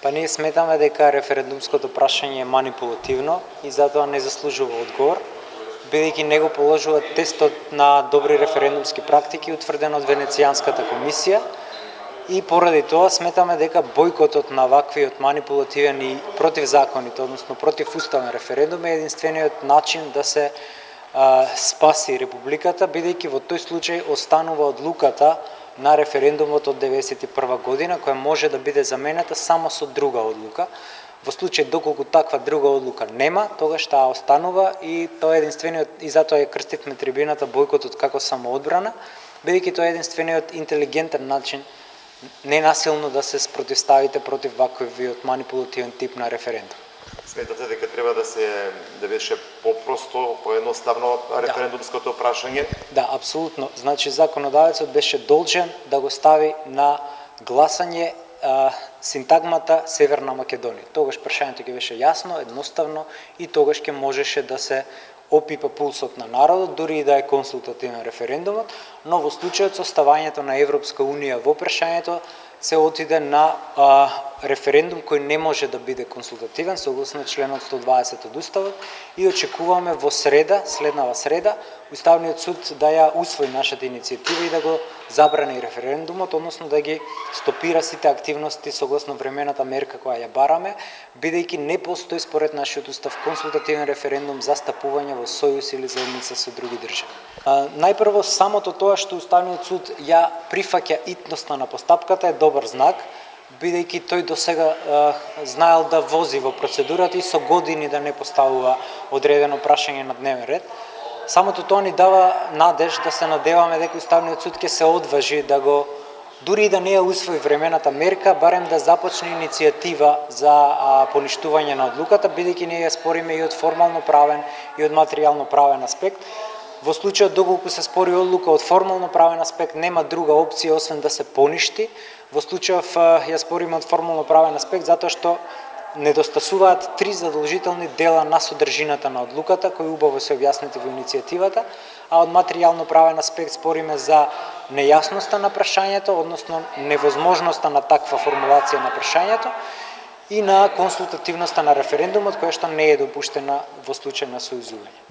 Па ние сметаме дека референдумското прашање е манипулативно и затоа не заслужува одговор, бидејќи него положува тестот на добри референдумски практики утврден од Венецијанската комисија и поради тоа сметаме дека бојкотот на ваквиот манипулативен и противзаконит, односно противуставен референдум е единствениот начин да се спаси републиката, бидејќи во тој случај останува одлуката на референдумот од 1991 година, која може да биде заменета само со друга одлука. Во случај доколку таква друга одлука нема, тогаш таа останува и тоа е единствениот, и затоа ја крстивме трибината бојкотот како самоодбрана, бидејќи тоа е единствениот интелигентен начин ненасилно да се спротивставите против ваквиот манипулативен тип на референдум. Сметате дека треба да беше попросто, поедноставно референдумското прашање? Да, апсолутно. Значи законодавецот беше должен да го стави на гласање синтагмата Северна Македонија. Тогаш прашањето ќе беше јасно, едноставно и тогаш ќе можеше да се опипа пулсот на народот, дури и да е консултативен референдумот, но во случајот со ставањето на Европска унија во прашањето се отиде на референдум кој не може да биде консултативен согласно членот 120 од Уставот и очекуваме во среда, следнава среда, Уставниот суд да ја усвои нашата иницијатива и да го забрани референдумот, односно да ги стопира сите активности согласно времената мерка која ја бараме, бидејќи не постои според нашиот устав консултативен референдум за стапување во сојуз или заедница со други држави. Најпрво самото тоа што Уставниот суд ја прифаќа итноста на постапката е добар знак, бидејќи тој досега знаел да вози во процедурата и со години да не поставува одредено прашање на дневен ред. Самото тоа ни дава надеж да се надеваме дека Уставниот суд ќе се одважи да го, дури и да не ја усвои времената мерка, барем да започне иницијатива за поништување на одлуката, бидејќи ние ја спориме и од формално правен и од материјално правен аспект. Во случајот доколку се спори одлука од формално правен аспект, нема друга опција освен да се поништи. Во случајов ја спориме од формално правен аспект затоа што недостасуваат три задолжителни дела на содржината на одлуката, кои убаво се објаснети во иницијативата, а од материјално правен аспект спориме за нејасноста на прашањето, односно невозможноста на таква формулација на прашањето и на консултативноста на референдумот, која што не е допуштена во случај на сојузување.